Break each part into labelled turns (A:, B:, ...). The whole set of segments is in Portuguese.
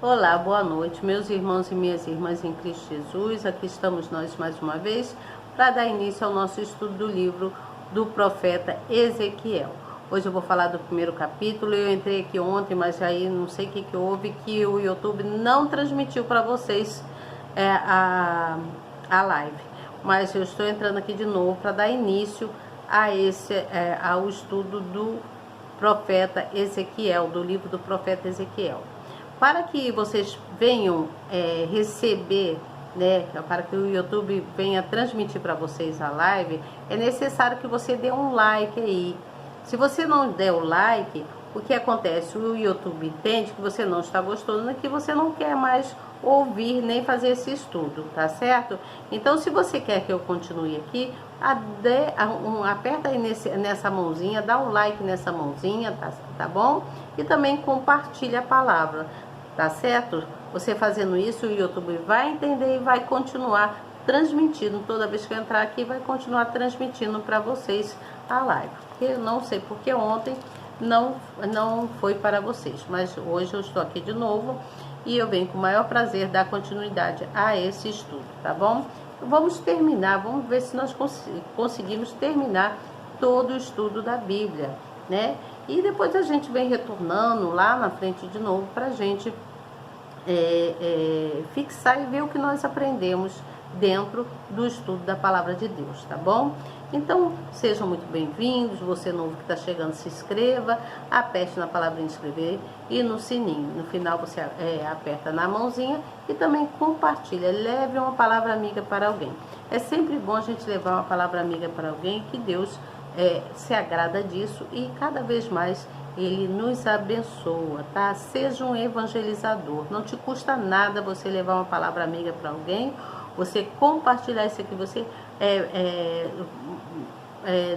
A: Olá, boa noite, meus irmãos e minhas irmãs em Cristo Jesus. Aqui estamos nós mais uma vez para dar início ao nosso estudo do livro do profeta Ezequiel. Hoje eu vou falar do primeiro capítulo. Eu entrei aqui ontem, mas aí não sei o que houve, que o YouTube não transmitiu para vocês a live. Mas eu estou entrando aqui de novo para dar início ao estudo do profeta Ezequiel, do livro do profeta Ezequiel. Para que vocês venham receber, né, para que o YouTube venha transmitir para vocês a live, é necessário que você dê um like aí. Se você não der o like, o que acontece? O YouTube entende que você não está gostando, que você não quer mais ouvir nem fazer esse estudo, tá certo? Então, se você quer que eu continue aqui, aperta aí nessa mãozinha, dá um like nessa mãozinha, tá bom? E também compartilha a palavra, tá certo? Você fazendo isso, o YouTube vai entender e vai continuar transmitindo. Toda vez que eu entrar aqui, vai continuar transmitindo para vocês a live. Eu não sei porque ontem não foi para vocês, mas hoje eu estou aqui de novo e eu venho com o maior prazer dar continuidade a esse estudo, tá bom? Vamos terminar, vamos ver se nós conseguimos terminar todo o estudo da Bíblia, né? E depois a gente vem retornando lá na frente de novo para a gente fixar e ver o que nós aprendemos dentro do estudo da palavra de Deus, tá bom? Então, sejam muito bem-vindos. Você novo que está chegando, se inscreva, aperte na palavra inscrever e no sininho. No final você aperta na mãozinha e também compartilha. Leve uma palavra amiga para alguém. É sempre bom a gente levar uma palavra amiga para alguém, que Deus se agrada disso e cada vez mais Ele nos abençoa, tá? Seja um evangelizador. Não te custa nada você levar uma palavra amiga para alguém, você compartilhar isso aqui, você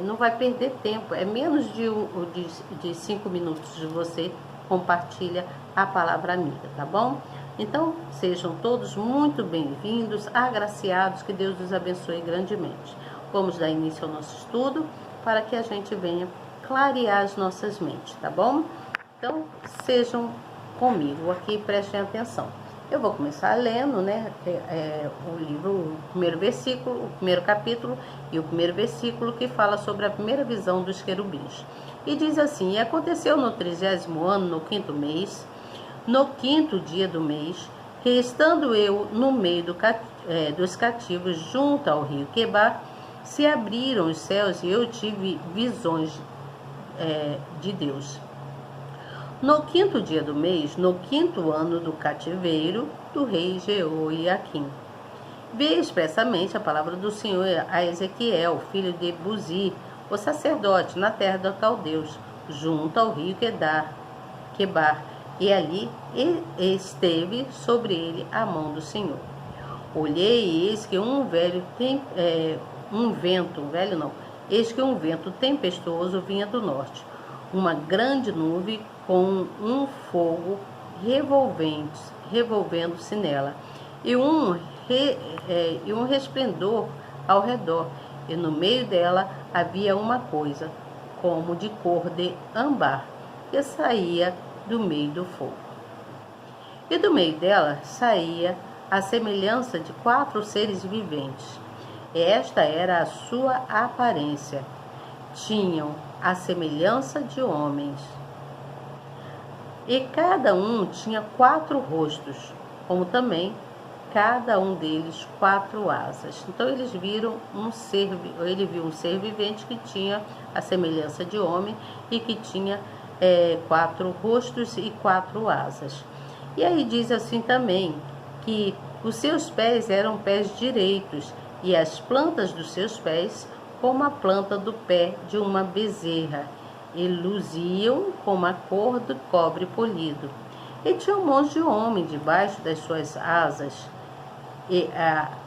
A: não vai perder tempo. É menos de 5 minutos de você compartilha a palavra amiga, tá bom? Então, sejam todos muito bem-vindos, agraciados, que Deus os abençoe grandemente. Vamos dar início ao nosso estudo para que a gente venha clarear as nossas mentes, tá bom? Então, sejam comigo aqui, prestem atenção. Eu vou começar lendo, né, o livro, o primeiro versículo, o primeiro capítulo e o primeiro versículo, que fala sobre a primeira visão dos querubins. E diz assim: E aconteceu no 30º ano, no 5º mês, no 5º dia do mês, que estando eu no meio dos cativos, junto ao rio Quebar, se abriram os céus e eu tive visões de Deus. No 5º dia do mês, no 5º ano do cativeiro do rei Jeoiaquim, veio expressamente a palavra do Senhor a Ezequiel, filho de Buzi, o sacerdote, na terra dos caldeus, junto ao rio Quebar, e ali esteve sobre ele a mão do Senhor. Olhei e eis que eis que um vento tempestuoso vinha do norte, uma grande nuvem com um fogo revolvendo-se nela, e um resplendor ao redor, e no meio dela havia uma coisa, como de cor de âmbar, que saía do meio do fogo. E do meio dela saía a semelhança de 4 seres viventes. Esta era a sua aparência. Tinham a semelhança de homens. E cada um tinha 4 rostos, como também cada um deles 4 asas. Então ele viu um ser vivente que tinha a semelhança de homem e que tinha 4 rostos e 4 asas. E aí diz assim também, que os seus pés eram pés direitos, e as plantas dos seus pés como a planta do pé de uma bezerra, e luziam como a cor do cobre polido. E tinham mãos de homem debaixo das suas asas,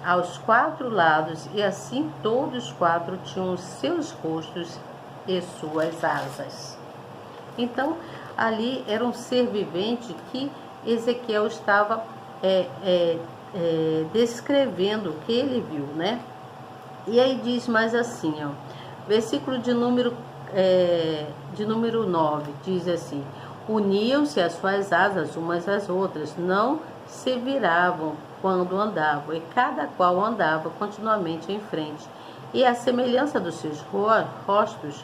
A: aos 4 lados, e assim todos 4 tinham os seus rostos e suas asas. Então, ali era um ser vivente que Ezequiel estava descrevendo o que ele viu, né? E aí diz mais assim, versículo de número 9, diz assim: Uniam-se as suas asas umas às outras, não se viravam quando andavam, e cada qual andava continuamente em frente. E a semelhança dos seus rostos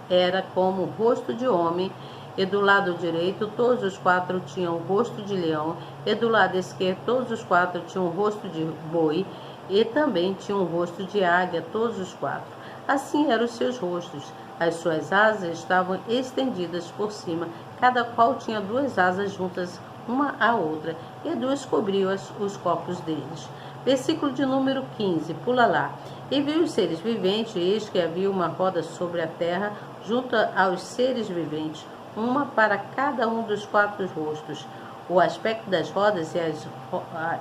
A: era como o rosto de homem, e do lado direito todos os quatro tinham o rosto de leão, e do lado esquerdo todos os quatro tinham o rosto de boi, e também tinham o rosto de águia, todos os quatro. Assim eram os seus rostos. As suas asas estavam estendidas por cima, cada qual tinha duas asas juntas uma à outra, e duas cobriam os corpos deles. Versículo de número 15, pula lá. E viu os seres viventes, e eis que havia uma roda sobre a terra, junto aos seres viventes, uma para cada um dos quatro rostos. O aspecto das rodas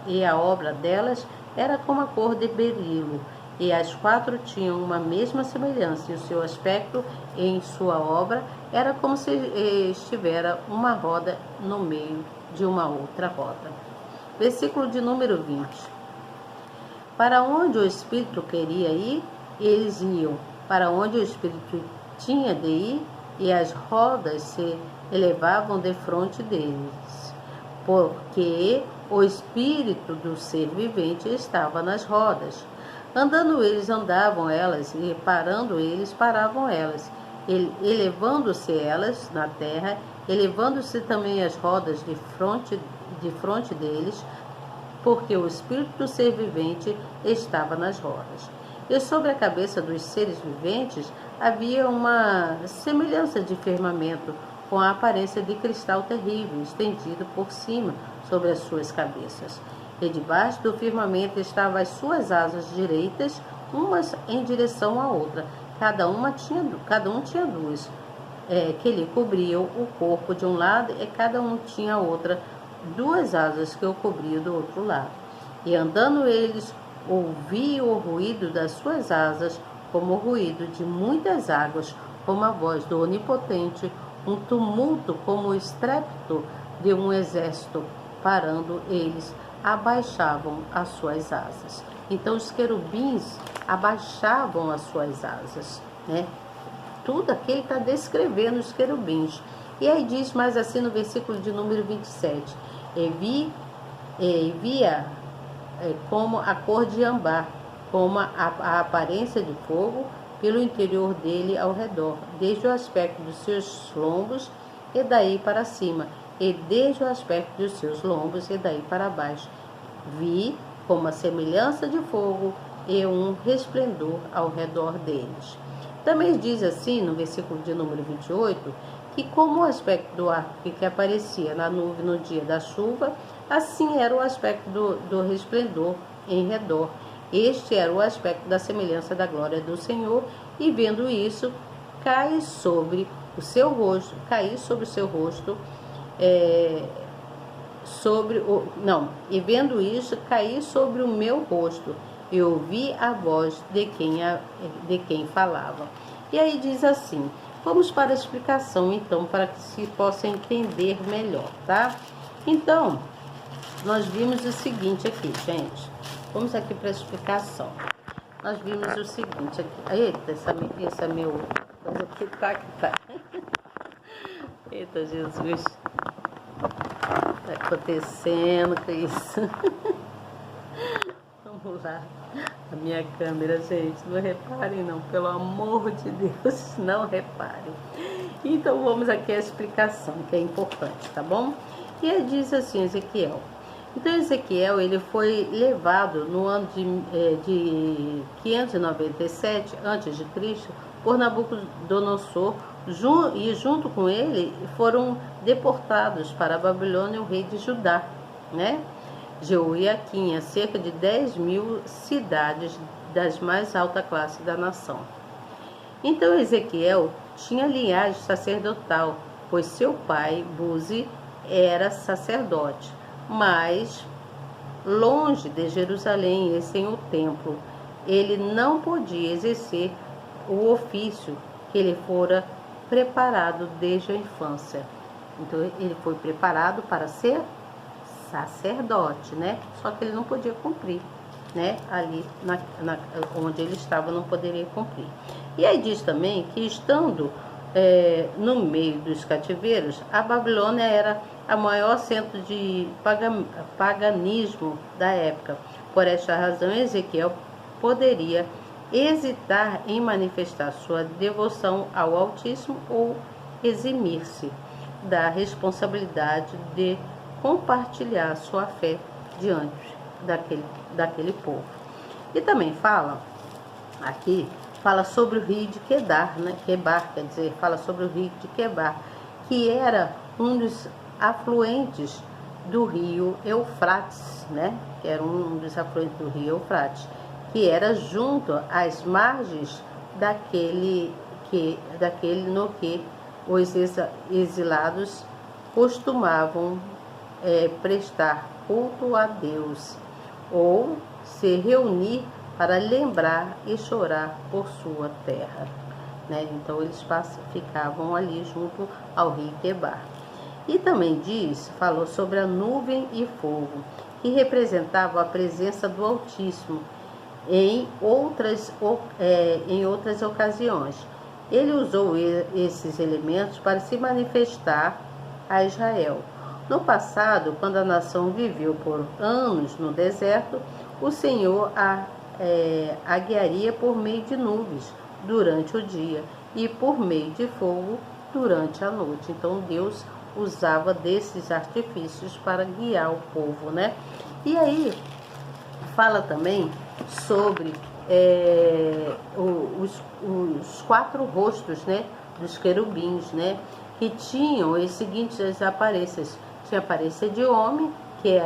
A: e a obra delas era como a cor de berilo, e as quatro tinham uma mesma semelhança, e o seu aspecto em sua obra era como se estivera uma roda no meio de uma outra roda. Versículo de número 20. Para onde o Espírito queria ir, eles iam. Para onde o Espírito tinha de ir, e as rodas se elevavam defronte deles, porque o Espírito do ser vivente estava nas rodas. Andando eles, andavam elas, e parando eles, paravam elas. Elevando-se elas na terra, elevando-se também as rodas de frente deles, porque o Espírito do ser vivente estava nas rodas. E sobre a cabeça dos seres viventes havia uma semelhança de firmamento, com a aparência de cristal terrível, estendido por cima sobre as suas cabeças. E debaixo do firmamento estavam as suas asas direitas, umas em direção à outra. Cada um tinha duas, que lhe cobriam o corpo de um lado, e cada um tinha outra, duas asas que o cobriam do outro lado. E andando eles, ouviam o ruído das suas asas, como o ruído de muitas águas, como a voz do Onipotente, um tumulto como o estrépito de um exército. Parando eles, abaixavam as suas asas. Então os querubins abaixavam as suas asas, né? Tudo aqui ele está descrevendo os querubins. E aí diz mais assim no versículo de número 27, via como a cor de âmbar, como a aparência de fogo pelo interior dele ao redor, desde o aspecto dos seus lombos e daí para cima, e desde o aspecto dos seus lombos e daí para baixo. Vi como a semelhança de fogo e um resplendor ao redor deles. Também diz assim, no versículo de número 28, que como o aspecto do arco que aparecia na nuvem no dia da chuva, assim era o aspecto do resplendor em redor. Este era o aspecto da semelhança da glória do Senhor, e vendo isso, caí sobre o seu rosto, e vendo isso, caí sobre o meu rosto, e ouvi a voz de quem falava. E aí diz assim, vamos para a explicação, então, para que se possa entender melhor, tá? Então, nós vimos o seguinte aqui, gente. Vamos aqui para a explicação. Nós vimos o seguinte aqui. Eita, essa meu coisa aqui tá. Eita, Jesus. Tá acontecendo com isso. Vamos lá. A minha câmera, gente, não reparem não, pelo amor de Deus, não reparem. Então vamos aqui à explicação, que é importante, tá bom? E aí diz assim, Ezequiel. Então Ezequiel, ele foi levado no ano de 597 a.C. por Nabucodonosor, e junto com ele foram deportados para a Babilônia o rei de Judá, né? Jeoiaquim, a cerca de 10.000 cidades das mais alta classe da nação. Então Ezequiel tinha linhagem sacerdotal, pois seu pai, Buzi, era sacerdote, mas longe de Jerusalém e sem o templo, ele não podia exercer o ofício que ele fora preparado desde a infância. Então ele foi preparado para ser sacerdote, né? Só que ele não podia cumprir, né? Ali onde ele estava não poderia cumprir. E aí diz também que estando no meio dos cativeiros, a Babilônia era o maior centro de paganismo da época. Por esta razão, Ezequiel poderia hesitar em manifestar sua devoção ao Altíssimo ou eximir-se da responsabilidade de compartilhar sua fé diante daquele povo. E também fala sobre o rio de Quedar, né? Quebar, quer dizer, fala sobre o rio de Quebar, que era um dos afluentes do rio Eufrates, né? Que era um dos afluentes do rio Eufrates, que era junto às margens daquele no que os exilados costumavam prestar culto a Deus ou se reunir para lembrar e chorar por sua terra, né? Então eles ficavam ali junto ao rio Quebar. E também falou sobre a nuvem e fogo, que representavam a presença do Altíssimo em outras ocasiões. Ele usou esses elementos para se manifestar a Israel. No passado, quando a nação viveu por anos no deserto, o Senhor a guiaria por meio de nuvens durante o dia e por meio de fogo durante a noite. Então Deus usava desses artifícios para guiar o povo, né? E aí fala também sobre os 4 rostos, né, dos querubins, né, que tinham as seguintes aparências. Tinha a aparência de homem, que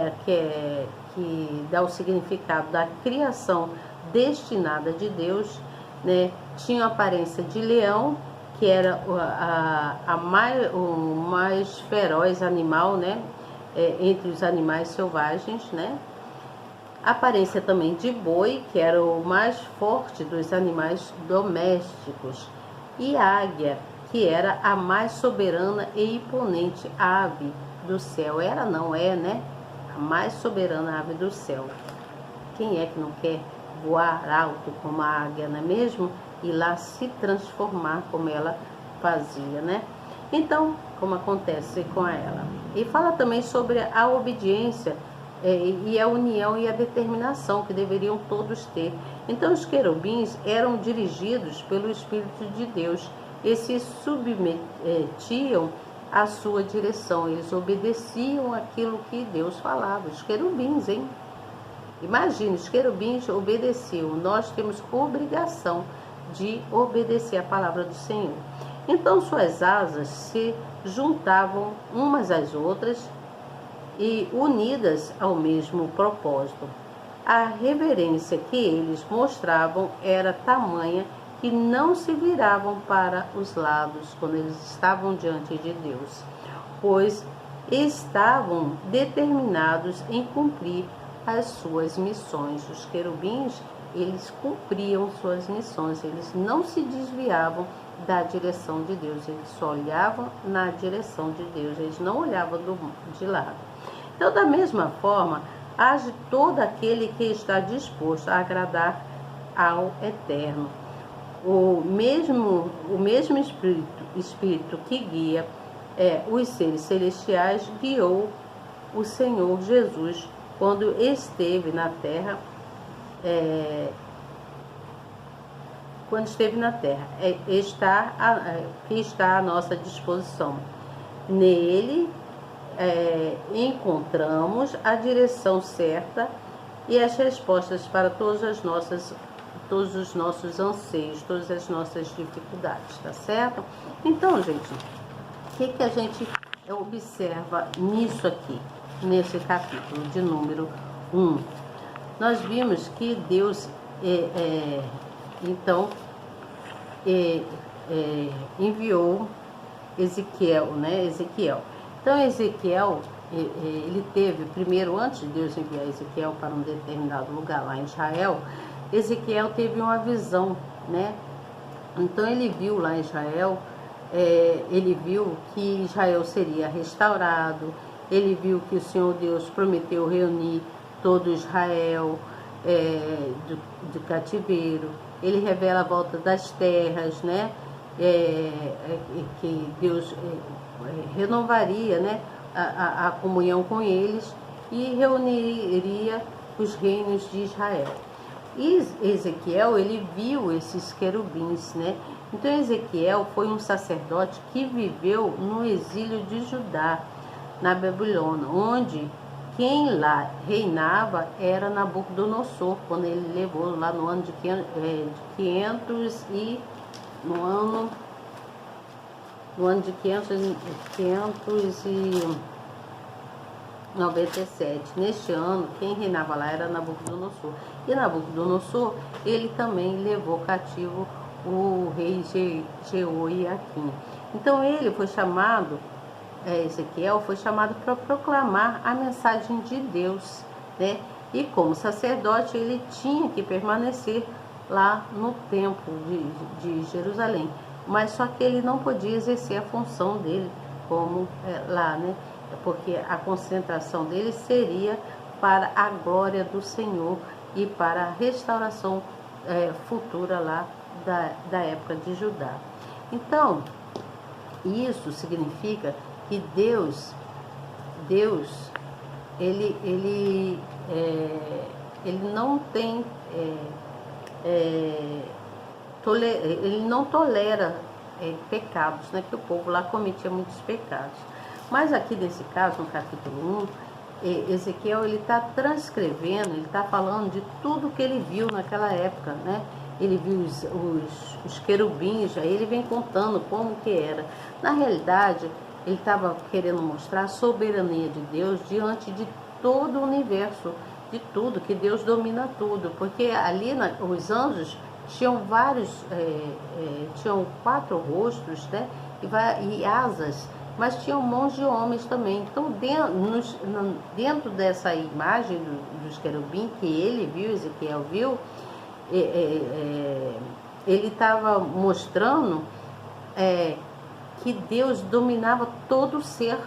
A: dá o significado da criação destinada de Deus, né? Tinha a aparência de leão, que era o mais feroz animal, né? Entre os animais selvagens, né? A aparência também de boi, que era o mais forte dos animais domésticos, e águia, que era a mais soberana e imponente ave do céu. Era, não é, né? A mais soberana ave do céu. Quem é que não quer voar alto como a águia, não é mesmo? E lá se transformar como ela fazia, né? Então, como acontece com ela. E fala também sobre a obediência e a união e a determinação que deveriam todos ter. Então, os querubins eram dirigidos pelo Espírito de Deus e se submetiam à sua direção. Eles obedeciam aquilo que Deus falava. Os querubins, hein? Imagine, os querubins obedeciam. Nós temos obrigação de obedecer a palavra do Senhor. Então, suas asas se juntavam umas às outras e unidas ao mesmo propósito. A reverência que eles mostravam era tamanha que não se viravam para os lados quando eles estavam diante de Deus, pois estavam determinados em cumprir as suas missões. Os querubins, eles cumpriam suas missões, eles não se desviavam da direção de Deus, eles só olhavam na direção de Deus, eles não olhavam de lado. Então, da mesma forma, age todo aquele que está disposto a agradar ao Eterno. O mesmo Espírito que guia os seres celestiais guiou o Senhor Jesus quando esteve na terra, que está à nossa disposição. Nele encontramos a direção certa e as respostas para todos os nossos anseios, todas as nossas dificuldades, tá certo? Então, gente, o que a gente observa nisso aqui, nesse capítulo de número 1? Nós vimos que Deus, enviou Ezequiel, né? Então, Ezequiel, ele teve, primeiro, antes de Deus enviar Ezequiel para um determinado lugar lá em Israel, Ezequiel teve uma visão, né? Então, ele viu lá em Israel, ele viu que Israel seria restaurado, ele viu que o Senhor Deus prometeu reunir todo Israel do cativeiro, ele revela a volta das terras, né? que Deus renovaria, né, a comunhão com eles e reuniria os reinos de Israel. E Ezequiel, ele viu esses querubins, né? Então Ezequiel foi um sacerdote que viveu no exílio de Judá, na Babilônia, onde quem lá reinava era Nabucodonosor, quando ele levou lá no ano de 500 e no ano de 597. Neste ano, quem reinava lá era Nabucodonosor. E Nabucodonosor, ele também levou cativo o rei Jeoiaquim. Então ele foi chamado, Ezequiel foi chamado para proclamar a mensagem de Deus, né? E como sacerdote, ele tinha que permanecer lá no templo de Jerusalém. Mas só que ele não podia exercer a função dele como lá, né? Porque a concentração dele seria para a glória do Senhor e para a restauração futura lá da época de Judá. Então, isso significa que Deus ele não tem ele não tolera pecados, né? Que o povo lá cometia muitos pecados. Mas aqui nesse caso, no capítulo 1, Ezequiel ele está transcrevendo, ele está falando de tudo que ele viu naquela época, né? Ele viu os querubins, aí ele vem contando como que era. Na realidade, ele estava querendo mostrar a soberania de Deus diante de todo o universo, de tudo, que Deus domina tudo. Porque ali os anjos tinham tinham 4 rostos, né? E asas, mas tinham mãos de homens também. Então, dentro dessa imagem dos querubins que ele viu, Ezequiel viu, ele estava mostrando que Deus dominava todo ser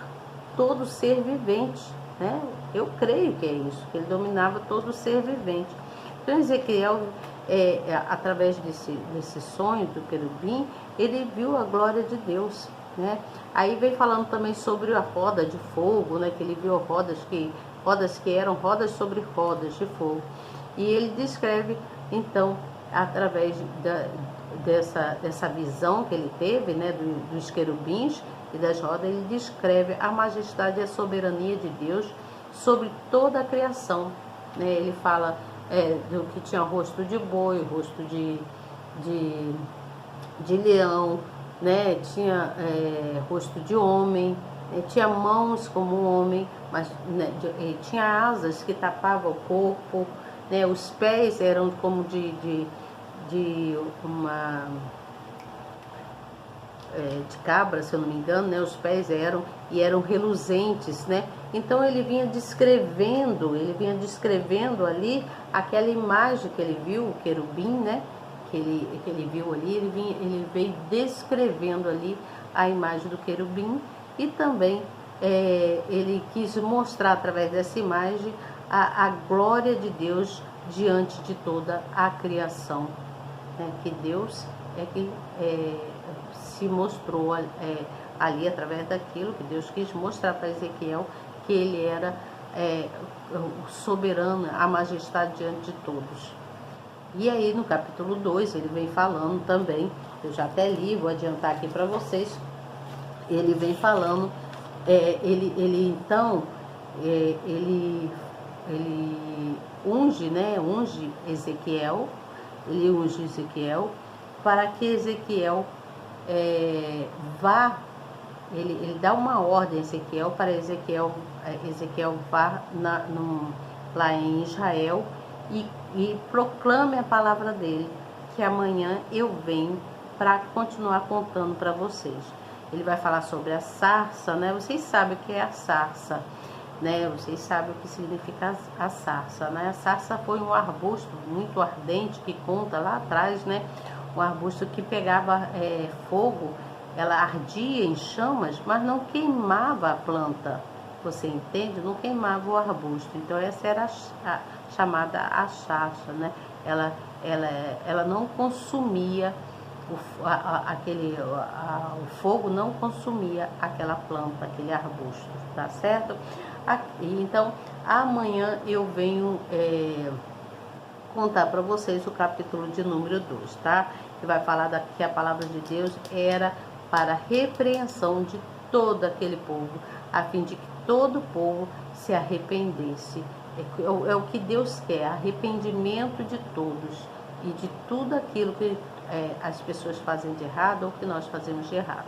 A: vivente, né? Eu creio que é isso, que ele dominava todo ser vivente. Então Ezequiel, através desse sonho do querubim, ele viu a glória de Deus, né? Aí vem falando também sobre a roda de fogo, né? Que ele viu rodas que eram rodas sobre rodas de fogo. E ele descreve, então, através dessa visão que ele teve, né, dos querubins e das rodas, ele descreve a majestade e a soberania de Deus sobre toda a criação, né? Ele fala do que tinha rosto de boi, rosto de leão, né? Tinha rosto de homem, tinha mãos como um homem, mas né, tinha asas que tapavam o corpo, né? Os pés eram como de cabra, se eu não me engano, né? Os pés eram reluzentes, né? Então ele vinha descrevendo ali aquela imagem que ele viu, o querubim, né? Que ele viu ali, ele veio descrevendo ali a imagem do querubim e também ele quis mostrar através dessa imagem a glória de Deus diante de toda a criação, né? Que Deus que se mostrou ali através daquilo que Deus quis mostrar para Ezequiel, que ele era o soberano, a majestade diante de todos. E aí no capítulo 2 ele vem falando também, eu já até li, vou adiantar aqui para vocês, ele vem falando, ele unge, né, unge Ezequiel para que Ezequiel vá, ele dá uma ordem a Ezequiel para Ezequiel vá lá em Israel e proclame a palavra dele, que amanhã eu venho para continuar contando para vocês. Ele vai falar sobre a sarça, né? Vocês sabem o que é a sarça, né? Vocês sabem o que significa a sarça, né? A sarça foi um arbusto muito ardente que conta lá atrás, né? Um arbusto que pegava fogo, ela ardia em chamas, mas não queimava a planta. Você entende? Não queimava o arbusto. Então essa era a chamada a sarça, né? Ela não consumia o fogo não consumia aquela planta, aquele arbusto, tá certo? Então, amanhã eu venho contar para vocês o capítulo de número 2, tá? Que vai falar que a palavra de Deus era para a repreensão de todo aquele povo, a fim de que todo o povo se arrependesse. É o que Deus quer, arrependimento de todos e de tudo aquilo que as pessoas fazem de errado ou que nós fazemos de errado.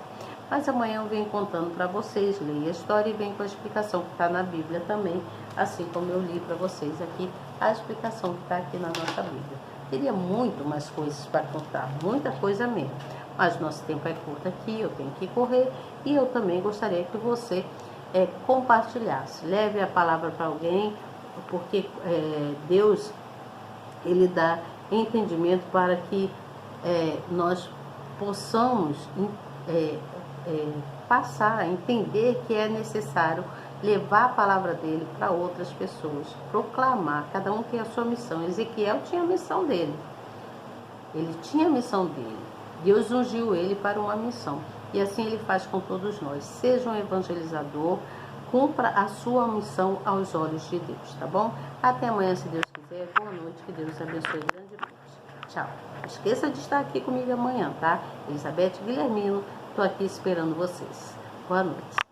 A: Mas amanhã eu venho contando para vocês, leia a história e vem com a explicação que está na Bíblia também, assim como eu li para vocês aqui a explicação que está aqui na nossa Bíblia. Teria muito mais coisas para contar, muita coisa mesmo, mas nosso tempo é curto aqui, eu tenho que correr e eu também gostaria que você compartilhasse, leve a palavra para alguém, porque Deus, Ele dá entendimento para que nós possamos passar a entender que é necessário levar a palavra dele para outras pessoas, proclamar, cada um tem a sua missão. Ezequiel tinha a missão dele, ele tinha a missão dele, Deus ungiu ele para uma missão, e assim ele faz com todos nós. Seja um evangelizador, cumpra a sua missão aos olhos de Deus, tá bom? Até amanhã, se Deus quiser. Boa noite, que Deus abençoe grandemente. Tchau. Não esqueça de estar aqui comigo amanhã, tá? Elizabeth Guilhermino, estou aqui esperando vocês. Boa noite.